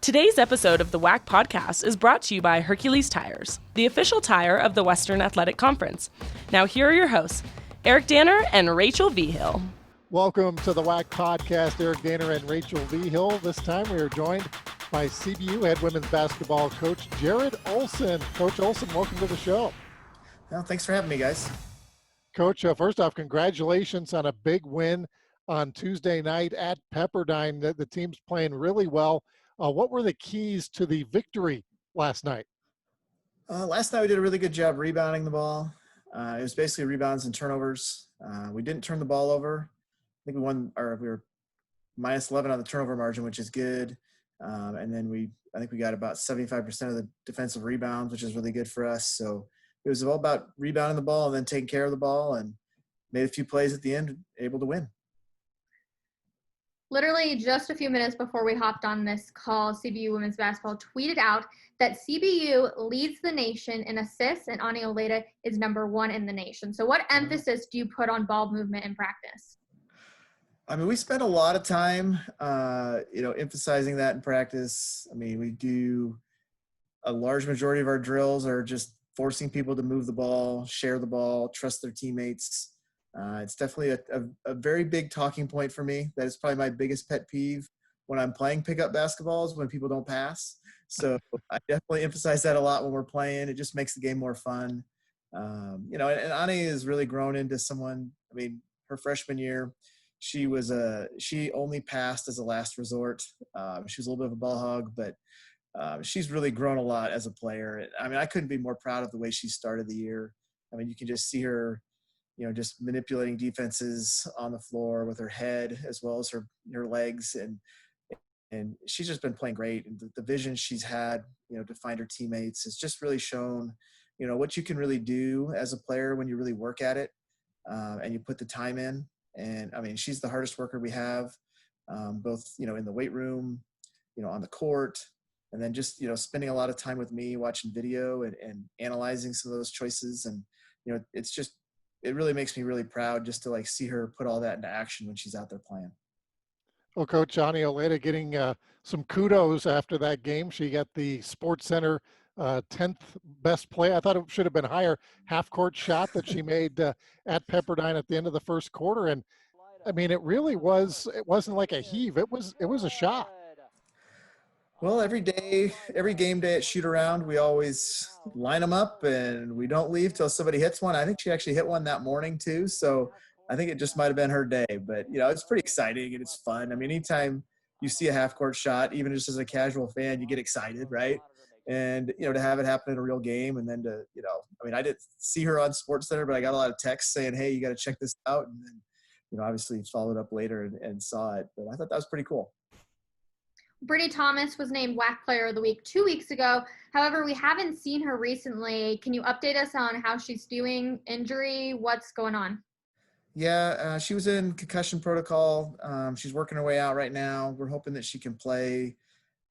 Today's episode of the WAC Podcast is brought to you by Hercules Tires, the official tire of the Western Athletic Conference. Now here are your hosts, Eric Danner and Rachel Vigil. Welcome to the WAC Podcast, Eric Danner and Rachel Vigil. This time we are joined by CBU head women's basketball coach Jarrod Olson. Coach Olson, welcome to the show. Well, thanks for having me, guys. Coach, first off, congratulations on a big win on Tuesday night at Pepperdine. The team's playing really well. What were the keys to the victory last night? Last night we did a really good job rebounding the ball. It was basically rebounds and turnovers. We didn't turn the ball over. I think we were minus 11 on the turnover margin, which is good. And then I think we got about 75% of the defensive rebounds, which is really good for us. So it was all about rebounding the ball and then taking care of the ball, and made a few plays at the end, able to win. Literally just a few minutes before we hopped on this call, CBU women's basketball tweeted out that CBU leads the nation in assists and Ani Oleda is number 1 in the nation. So what emphasis do you put on ball movement in practice? I mean, we spend a lot of time, emphasizing that in practice. I mean, we do a large majority of our drills are just forcing people to move the ball, share the ball, trust their teammates. It's definitely a very big talking point for me. That is probably my biggest pet peeve when I'm playing pickup basketball is when people don't pass. So I definitely emphasize that a lot when we're playing. It just makes the game more fun. And Ani has really grown into someone. I mean, her freshman year, she only passed as a last resort. She was a little bit of a ball hog, but she's really grown a lot as a player. I mean, I couldn't be more proud of the way she started the year. I mean, you can just see her, just manipulating defenses on the floor with her head as well as her legs. And she's just been playing great. And the vision she's had, to find her teammates has just really shown, what you can really do as a player when you really work at it and you put the time in. And I mean, she's the hardest worker we have, both, in the weight room, on the court, and then just, spending a lot of time with me watching video and analyzing some of those choices. And, it really makes me really proud just to see her put all that into action when she's out there playing. Well, Coach Ani Oleda getting some kudos after that game. She got the Sports Center 10th best play. I thought it should have been higher. Half-court shot that she made at Pepperdine at the end of the first quarter. And, I mean, it wasn't like a heave. It was a shot. Well, every game day at Shoot-Around, we always line them up and we don't leave till somebody hits one. I think she actually hit one that morning too. So I think it just might've been her day, but it's pretty exciting and it's fun. I mean, anytime you see a half-court shot, even just as a casual fan, you get excited, right? And, to have it happen in a real game and then to, I didn't see her on SportsCenter, but I got a lot of texts saying, hey, you got to check this out. And then, obviously followed up later and saw it, but I thought that was pretty cool. Brittney Thomas was named WAC Player of the Week 2 weeks ago. However, we haven't seen her recently. Can you update us on how she's doing? Injury? What's going on? Yeah, she was in concussion protocol. She's working her way out right now. We're hoping that she can play,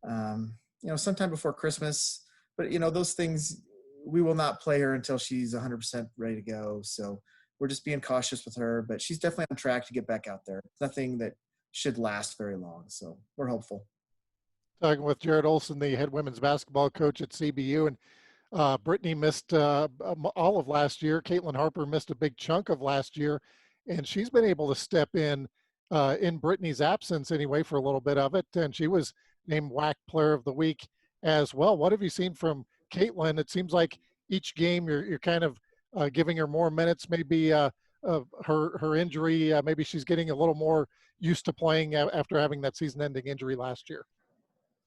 sometime before Christmas. But, those things, we will not play her until she's 100% ready to go. So we're just being cautious with her. But she's definitely on track to get back out there. Nothing that should last very long. So we're hopeful. Talking with Jarrod Olson, the head women's basketball coach at CBU, and Brittney missed all of last year. Caitlin Harper missed a big chunk of last year, and she's been able to step in Brittney's absence anyway for a little bit of it, and she was named WAC Player of the Week as well. What have you seen from Caitlin? It seems like each game you're kind of giving her more minutes. Maybe her injury, maybe she's getting a little more used to playing after having that season-ending injury last year.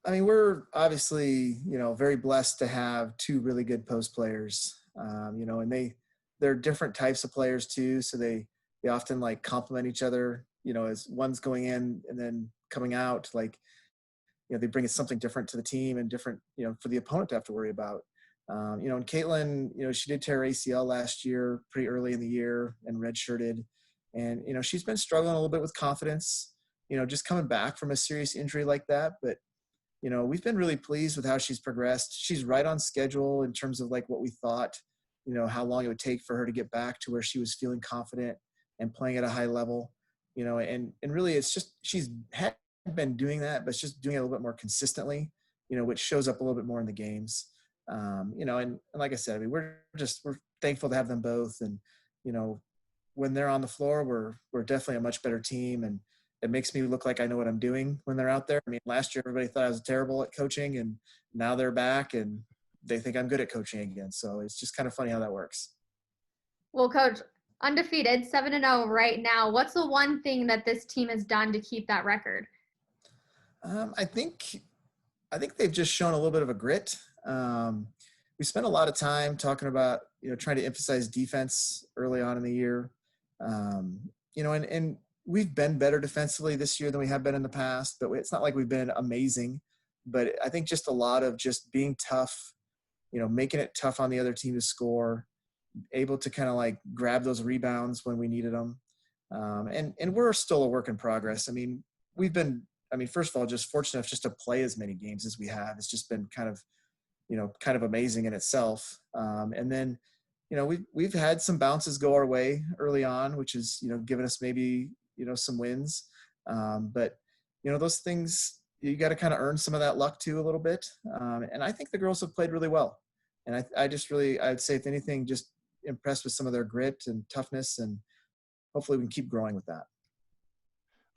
I mean, we're obviously, very blessed to have 2 really good post players, and they're different types of players too. So they often complement each other, as one's going in and then coming out, they bring something different to the team and different, for the opponent to have to worry about. And Caitlin, she did tear ACL last year, pretty early in the year and redshirted. And, she's been struggling a little bit with confidence, just coming back from a serious injury like that. But, we've been really pleased with how she's progressed. She's right on schedule in terms of what we thought, how long it would take for her to get back to where she was feeling confident and playing at a high level, and really it's just, she's had been doing that, but it's just doing it a little bit more consistently. which shows up a little bit more in the games. And like I said, I mean, we're thankful to have them both. And, when they're on the floor, we're definitely a much better team. And it makes me look like I know what I'm doing when they're out there. I mean, last year, everybody thought I was terrible at coaching, and now they're back and they think I'm good at coaching again. So it's just kind of funny how that works. Well, Coach, undefeated, 7-0 right now. What's the one thing that this team has done to keep that record? I think they've just shown a little bit of a grit. We spent a lot of time talking about, trying to emphasize defense early on in the year. And we've been better defensively this year than we have been in the past, but it's not like we've been amazing. But I think just a lot of just being tough, making it tough on the other team to score, able to kind of like grab those rebounds when we needed them. And we're still a work in progress. I mean, first of all, just fortunate enough just to play as many games as we have. It's just been kind of amazing in itself. And then, we've had some bounces go our way early on, which is, given us maybe, some wins. But, those things, you got to kind of earn some of that luck too a little bit. And I think the girls have played really well. And I'd say if anything, just impressed with some of their grit and toughness, and hopefully we can keep growing with that.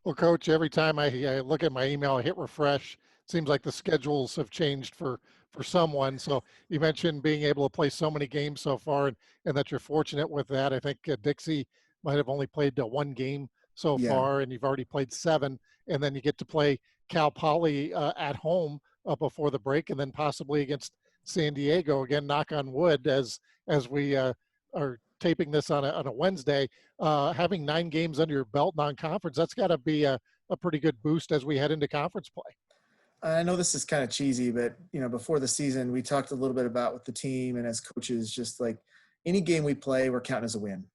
Well, Coach, every time I look at my email, I hit refresh. It seems like the schedules have changed for someone. So you mentioned being able to play so many games so far, and that you're fortunate with that. I think Dixie might have only played one game so far, and you've already played 7. And then you get to play Cal Poly at home before the break, and then possibly against San Diego again. Knock on wood, as we are taping this on a Wednesday. Having 9 games under your belt non-conference, that's got to be a pretty good boost as we head into conference play. I know this is kind of cheesy, but, before the season, we talked a little bit about with the team and as coaches, just like any game we play, we're counting as a win.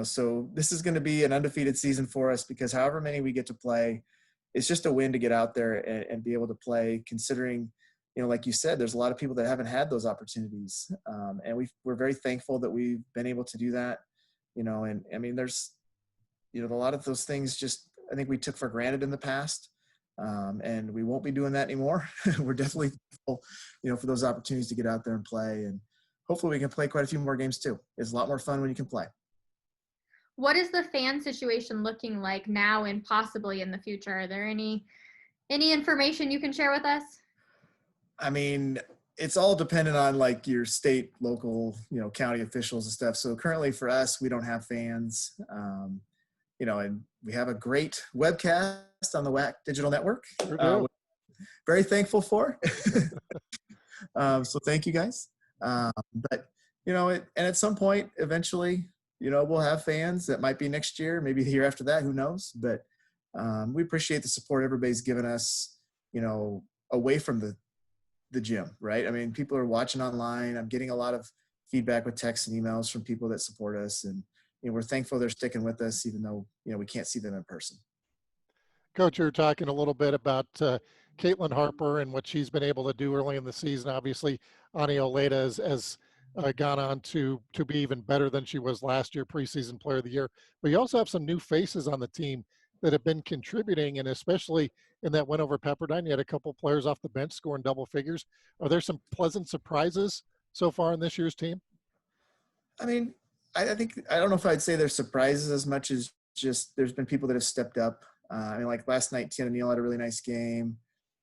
So this is going to be an undefeated season for us, because however many we get to play, it's just a win to get out there and be able to play, considering, like you said, there's a lot of people that haven't had those opportunities. And we're very thankful that we've been able to do that, and I mean, there's, a lot of those things just, I think we took for granted in the past. And we won't be doing that anymore. We're definitely thankful, for those opportunities to get out there and play. And hopefully we can play quite a few more games too. It's a lot more fun when you can play. What is the fan situation looking like now and possibly in the future? Are there any information you can share with us? I mean, it's all dependent on like your state, local, county officials and stuff. So currently for us, we don't have fans. And we have a great webcast on the WAC digital network. Very thankful for. So thank you guys. But, and at some point, eventually, we'll have fans. That might be next year, maybe the year after that, who knows? But we appreciate the support everybody's given us, away from the gym, right? I mean, people are watching online. I'm getting a lot of feedback with texts and emails from people that support us. And, we're thankful they're sticking with us, even though, we can't see them in person. Coach, you were talking a little bit about Caitlin Harper and what she's been able to do early in the season. Obviously, Ani Oleda has gone on to be even better than she was last year, preseason player of the year. But you also have some new faces on the team that have been contributing, and especially in that win over Pepperdine, you had a couple players off the bench scoring double figures. Are there some pleasant surprises so far in this year's team? I mean, I don't know if I'd say there's surprises as much as just there's been people that have stepped up. Like last night, Tiana Neal had a really nice game.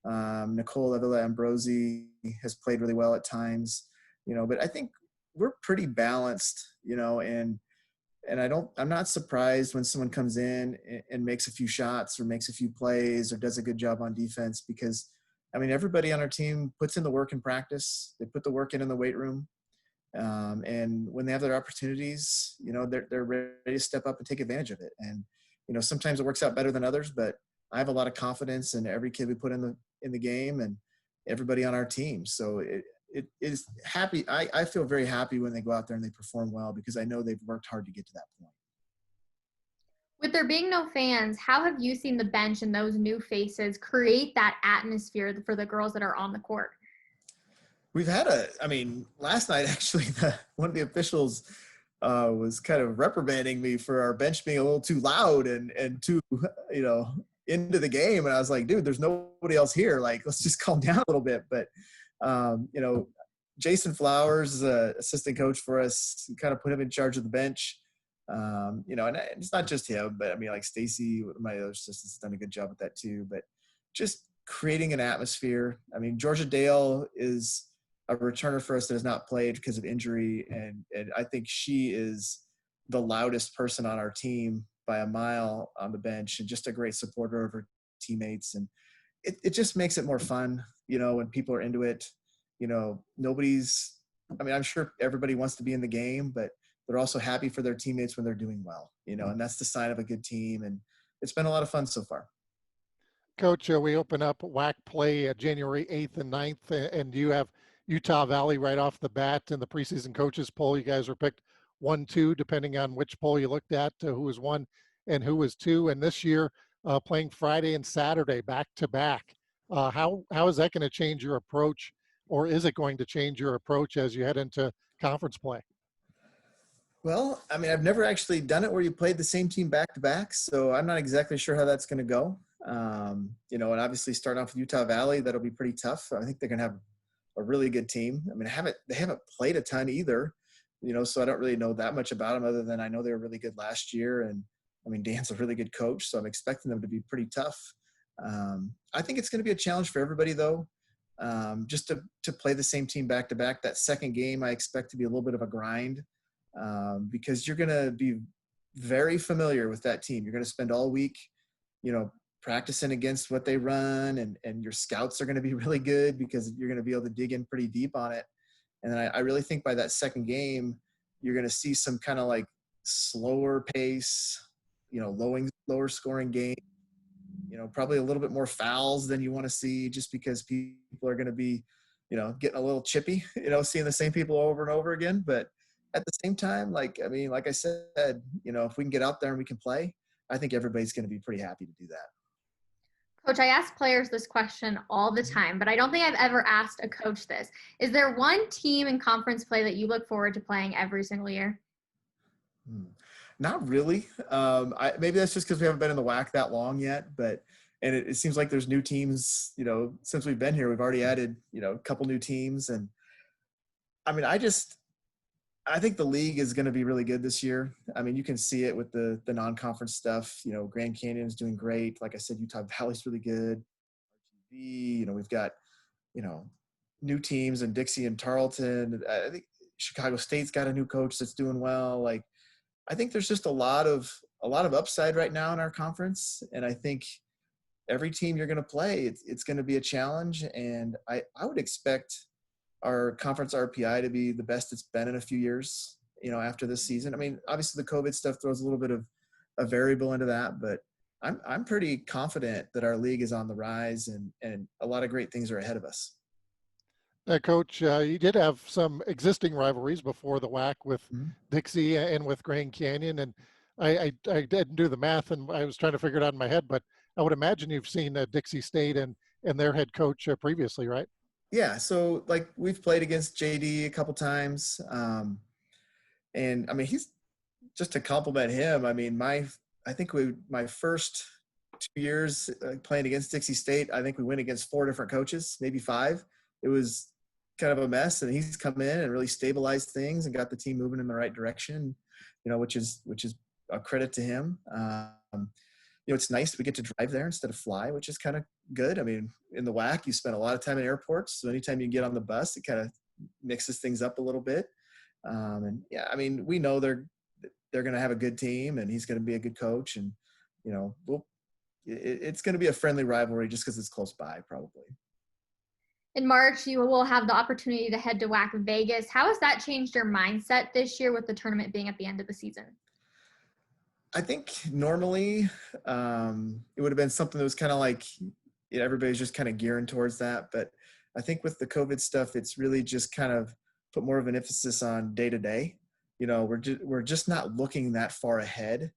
Nicole Avila Ambrosi has played really well at times, but I think we're pretty balanced, and I'm not surprised when someone comes in and makes a few shots or makes a few plays or does a good job on defense, because everybody on our team puts in the work in practice. They put the work in the weight room. And when they have their opportunities, they're ready to step up and take advantage of it. And, sometimes it works out better than others, but I have a lot of confidence in every kid we put in the game and everybody on our team. So it is happy. I feel very happy when they go out there and they perform well, because I know they've worked hard to get to that point. With there being no fans, how have you seen the bench and those new faces create that atmosphere for the girls that are on the court? We've had last night, actually, one of the officials was kind of reprimanding me for our bench being a little too loud and too, into the game, and I was like, dude, there's nobody else here. Like, let's just calm down a little bit. But, you know, Jason Flowers is an assistant coach for us, kind of put him in charge of the bench. You know, and it's not just him, but I mean, like Stacy, my other assistants, has done a good job with that too. But just creating an atmosphere. I mean, Georgia Dale is a returner for us that has not played because of injury, and I think she is the loudest person on our team by a mile on the bench, and just a great supporter of her teammates. And it just makes it more fun, you know, when people are into it. You know, I mean, I'm sure everybody wants to be in the game, but they're also happy for their teammates when they're doing well, you know, and that's the sign of a good team. And it's been a lot of fun so far. Coach, we open up WAC play January 8th and 9th, and you have Utah Valley right off the bat in the preseason coaches poll. You guys were picked 1, 2, depending on which poll you looked at, who was 1 and who was 2. And this year, playing Friday and Saturday back to back. How is that going to change your approach, or is it going to change your approach as you head into conference play? Well, I mean, I've never actually done it where you played the same team back to back, so I'm not exactly sure how that's going to go. You know, and obviously starting off with Utah Valley, that'll be pretty tough. I think they're going to have a really good team. I mean, they haven't played a ton either, you know, so I don't really know that much about them other than I know they were really good last year. And I mean, Dan's a really good coach, so I'm expecting them to be pretty tough. I think it's going to be a challenge for everybody though, just to play the same team back to back. That second game, I expect to be a little bit of a grind, because you're going to be very familiar with that team. You're going to spend all week, you know, practicing against what they run, and your scouts are going to be really good because you're going to be able to dig in pretty deep on it. And then I really think by that second game, you're going to see some kind of like slower pace, you know, lower scoring game, you know, probably a little bit more fouls than you want to see, just because people are going to be, you know, getting a little chippy, you know, seeing the same people over and over again. But at the same time, like, I mean, like I said, you know, if we can get out there and we can play, I think everybody's going to be pretty happy to do that. Coach, I ask players this question all the time, but I don't think I've ever asked a coach this. Is there one team in conference play that you look forward to playing every single year? Not really. Maybe that's just because we haven't been in the WAC that long yet, but it seems like there's new teams, you know, since we've been here. We've already added, you know, a couple new teams. And I mean, I think the league is going to be really good this year. I mean, you can see it with the non-conference stuff. You know, Grand Canyon's doing great. Like I said, Utah Valley's really good. You know, we've got, you know, new teams in Dixie and Tarleton. I think Chicago State's got a new coach that's doing well. Like, I think there's just a lot of upside right now in our conference. And I think every team you're going to play, it's going to be a challenge. And I would expect our conference RPI to be the best it's been in a few years, you know, after this season. I mean, obviously the COVID stuff throws a little bit of a variable into that, but I'm pretty confident that our league is on the rise, and a lot of great things are ahead of us. Coach, you did have some existing rivalries before the WAC with Dixie and with Grand Canyon, and I didn't do the math, and I was trying to figure it out in my head, but I would imagine you've seen Dixie State and their head coach previously, right? Yeah, so like we've played against JD a couple times, and I mean, he's, just to compliment him, I mean, my first 2 years playing against Dixie State, I think we went against 4 different coaches, maybe 5. It was kind of a mess, and he's come in and really stabilized things and got the team moving in the right direction, you know, which is a credit to him. You know, it's nice we get to drive there instead of fly, which is kind of good. I mean, in the WAC, you spend a lot of time in airports, so anytime you get on the bus, it kind of mixes things up a little bit. And yeah, I mean, we know they're going to have a good team, and he's going to be a good coach, and you know, it's going to be a friendly rivalry just because it's close by, probably. In March, you will have the opportunity to head to WAC Vegas. How has that changed your mindset this year with the tournament being at the end of the season? I think normally it would have been something that was kind of like, you know, everybody's just kind of gearing towards that. But I think with the COVID stuff, it's really just kind of put more of an emphasis on day to day. You know, we're just not looking that far ahead,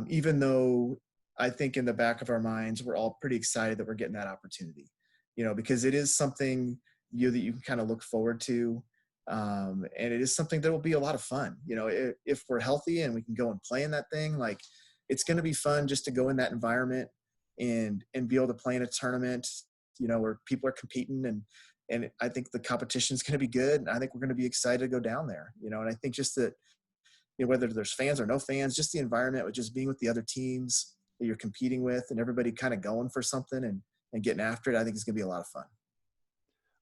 even though I think in the back of our minds, we're all pretty excited that we're getting that opportunity, you know, because it is something that you can kind of look forward to. And it is something that will be a lot of fun. You know, if we're healthy and we can go and play in that thing, like it's going to be fun just to go in that environment, and be able to play in a tournament, where people are competing, and I think the competition is going to be good. And I think we're going to be excited to go down there, and I think just that, whether there's fans or no fans, just the environment with just being with the other teams that you're competing with and everybody kind of going for something and getting after it, I think it's going to be a lot of fun.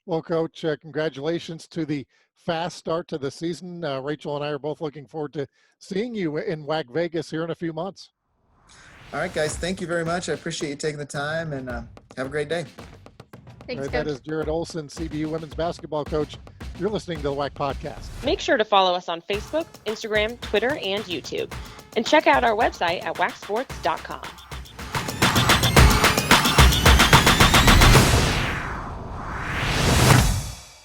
Well, Coach, congratulations to the fast start to the season. Rachel and I are both looking forward to seeing you in WAC Vegas here in a few months. All right, guys. Thank you very much. I appreciate you taking the time, and have a great day. Thanks, Right, Coach. that is Jarrod Olson, CBU women's basketball coach. You're listening to the WAC Podcast. Make sure to follow us on Facebook, Instagram, Twitter, and YouTube. And check out our website at wacsports.com.